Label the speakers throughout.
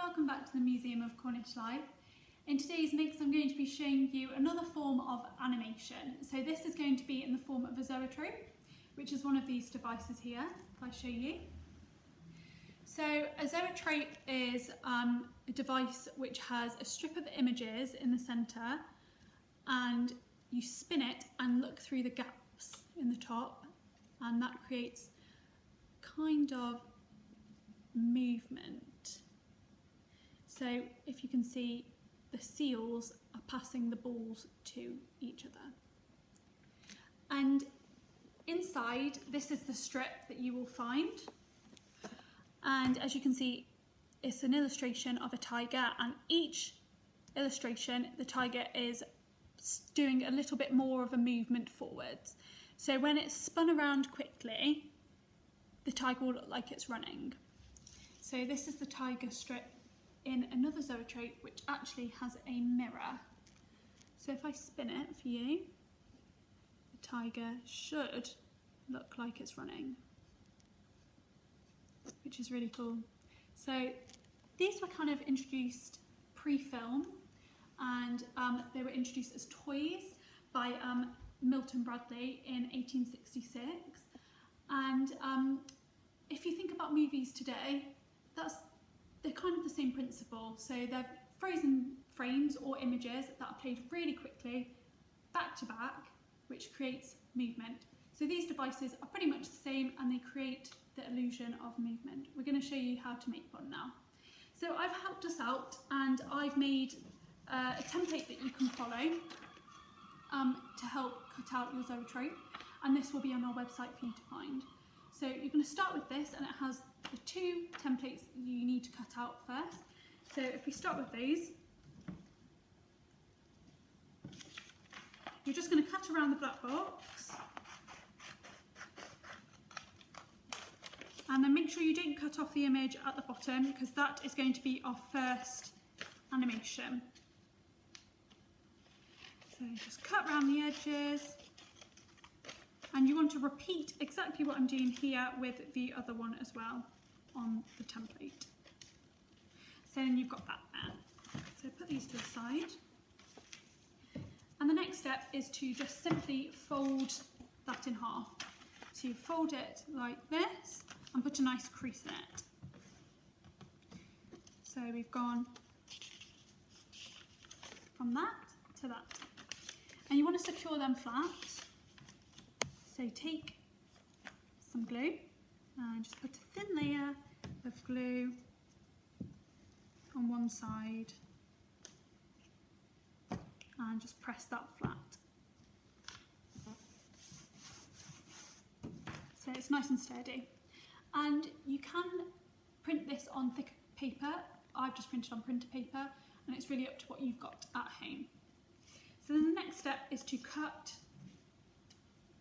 Speaker 1: welcome back to the Museum of Cornish Life. In today's mix I'm going to be showing you another form of animation. So this is going to be in the form of a zoetrope, which is one of these devices here, if I show you. So a zoetrope is a device which has a strip of images in the centre, and you spin it and look through the gaps in the top, and that creates kind of movement. So if you can see, the seals are passing the balls to each other. And inside, this is the strip that you will find. And as you can see, it's an illustration of a tiger, and each illustration, the tiger is doing a little bit more of a movement forwards. So when it's spun around quickly, the tiger will look like it's running. So this is the tiger strip in another zoetrope, which actually has a mirror. So if I spin it for you, the tiger should look like it's running, which is really cool. So these were kind of introduced pre-film, and they were introduced as toys by Milton Bradley in 1866. And if you think about movies today, they're kind of the same principle. So they're frozen frames or images that are played really quickly, back to back, which creates movement. So these devices are pretty much the same, and they create the illusion of movement. We're going to show you how to make one now. So I've helped us out, and I've made a template that you can follow to help cut out your zoetrope, and this will be on our website for you to find. So you're going to start with this, and it has the two templates that you need to cut out first. So if we start with those, you're just going to cut around the black box, and then make sure you don't cut off the image at the bottom, because that is going to be our first animation. So just cut around the edges. And you want to repeat exactly what I'm doing here with the other one as well on the template. So then you've got that there. So put these to the side. And the next step is to just simply fold that in half. So you fold it like this and put a nice crease in it. So we've gone from that to that. And you want to secure them flat. So take some glue and just put a thin layer of glue on one side and just press that flat. So it's nice and steady. And you can print this on thick paper. I've just printed on printer paper, and it's really up to what you've got at home. So then the next step is to cut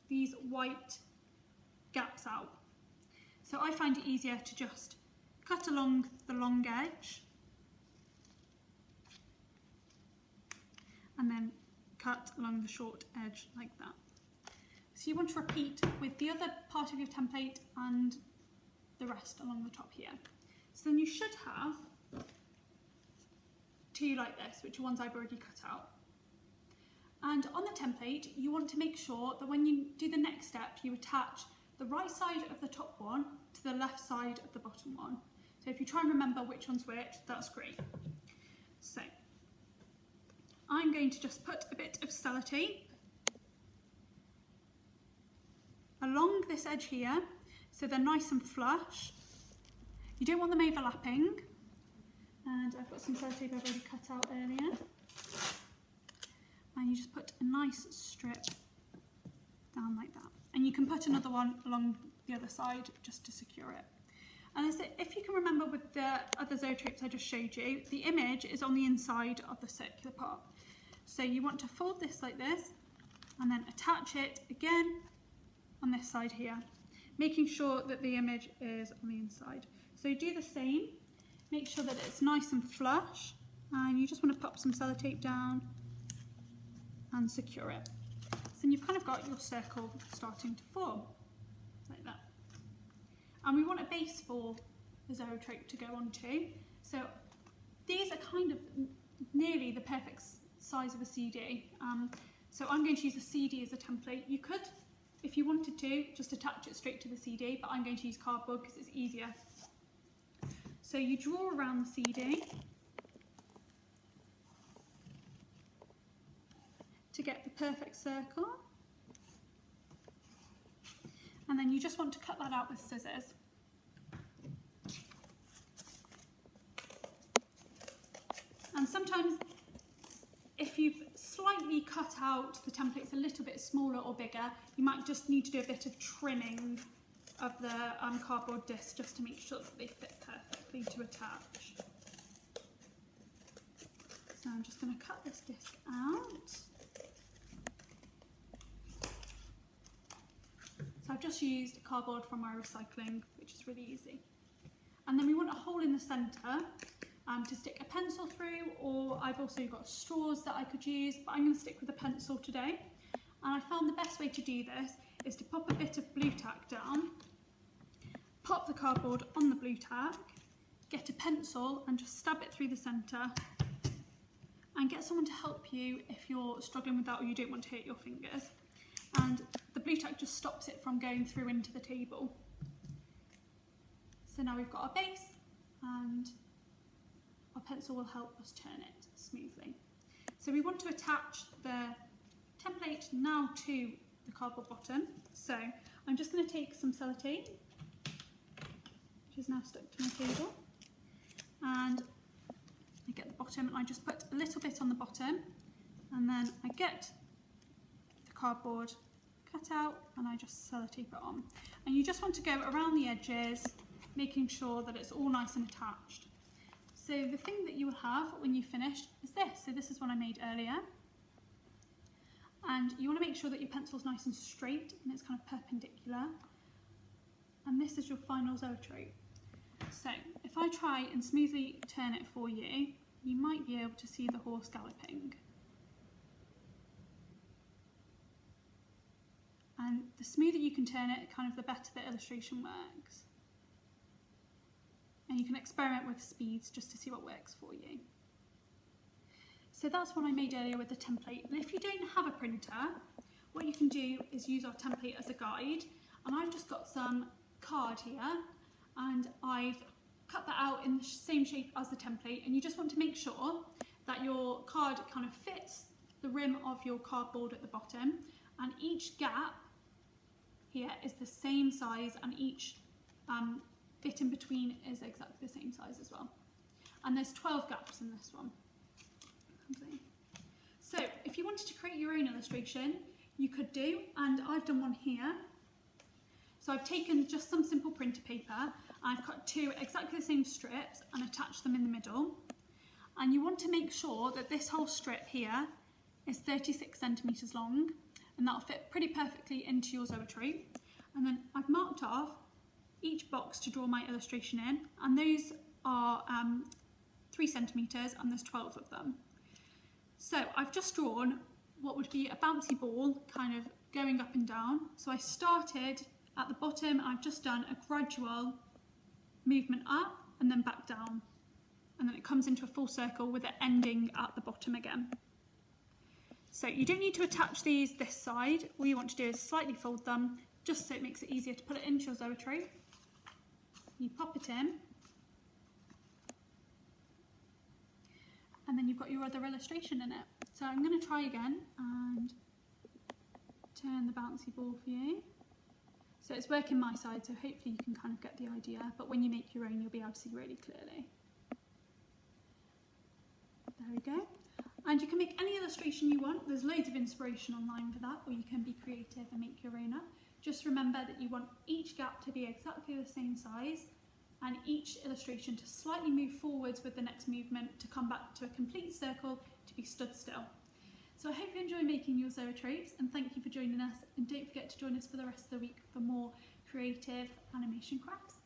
Speaker 1: these white gaps out. So I find it easier to just cut along the long edge and then cut along the short edge like that. So you want to repeat with the other part of your template and the rest along the top here. So then you should have two like this, which are ones I've already cut out. And on the template, you want to make sure that when you do the next step, you attach the right side of the top one to the left side of the bottom one. So if you try and remember which one's which, that's great. So I'm going to just put a bit of sellotape along this edge here, so they're nice and flush. You don't want them overlapping. And I've got some sellotape I've already cut out earlier. And you just put a nice strip down like that. And you can put another one along the other side just to secure it. And if you can remember with the other zoetropes I just showed you, the image is on the inside of the circular part. So you want to fold this like this and then attach it again on this side here, making sure that the image is on the inside. So you do the same, make sure that it's nice and flush, and you just want to pop some sellotape down and secure it. So then you've kind of got your circle starting to form, like that. And we want a base for the zoetrope to go onto. So these are kind of nearly the perfect size of a CD. So I'm going to use a CD as a template. You could, if you wanted to, just attach it straight to the CD, but I'm going to use cardboard because it's easier. So you draw around the CD to get the perfect circle. And then you just want to cut that out with scissors. And sometimes if you've slightly cut out the templates a little bit smaller or bigger, you might just need to do a bit of trimming of the cardboard disc just to make sure that they fit perfectly to attach. So I'm just going to cut this disc out. So I've just used cardboard from my recycling, which is really easy. And then we want a hole in the centre to stick a pencil through, or I've also got straws that I could use, but I'm going to stick with a pencil today. And I found the best way to do this is to pop a bit of blue tack down, pop the cardboard on the blue tack, get a pencil and just stab it through the centre, and get someone to help you if you're struggling with that or you don't want to hurt your fingers. And the blue tack just stops it from going through into the table. So now we've got our base, and our pencil will help us turn it smoothly. So we want to attach the template now to the cardboard bottom. So I'm just going to take some sellotape, which is now stuck to my table, and I get the bottom and I just put a little bit on the bottom, and then I get the cardboard cut out and I just sellotape it on. And you just want to go around the edges, making sure that it's all nice and attached. So the thing that you will have when you finish is this. So this is one I made earlier. And you want to make sure that your pencil's nice and straight and it's kind of perpendicular. And this is your final zoetrope. So if I try and smoothly turn it for you, you might be able to see the horse galloping. And the smoother you can turn it, kind of the better the illustration works. And you can experiment with speeds just to see what works for you. So that's what I made earlier with the template. And if you don't have a printer, what you can do is use our template as a guide. And I've just got some card here, and I've cut that out in the same shape as the template. And you just want to make sure that your card kind of fits the rim of your cardboard at the bottom, and each gap here is the same size, and each bit in between is exactly the same size as well. And there's 12 gaps in this one. So if you wanted to create your own illustration, you could do, and I've done one here. So I've taken just some simple printer paper, and I've cut two exactly the same strips and attached them in the middle. And you want to make sure that this whole strip here is 36 centimetres long, and that'll fit pretty perfectly into your zoetrope. And then I've marked off each box to draw my illustration in, and those are 3 centimetres, and there's 12 of them. So I've just drawn what would be a bouncy ball kind of going up and down. So I started at the bottom, and I've just done a gradual movement up and then back down, and then it comes into a full circle with it ending at the bottom again. So you don't need to attach these this side. All you want to do is slightly fold them, just so it makes it easier to put it into your zoetrope. You pop it in, and then you've got your other illustration in it. So I'm going to try again and turn the bouncy ball for you. So it's working my side, so hopefully you can kind of get the idea, but when you make your own, you'll be able to see really clearly. There we go. And you can make any illustration you want. There's loads of inspiration online for that, or you can be creative and make your own up. Just remember that you want each gap to be exactly the same size, and each illustration to slightly move forwards with the next movement to come back to a complete circle to be stood still. So I hope you enjoy making your zoetropes, and thank you for joining us, and don't forget to join us for the rest of the week for more creative animation crafts.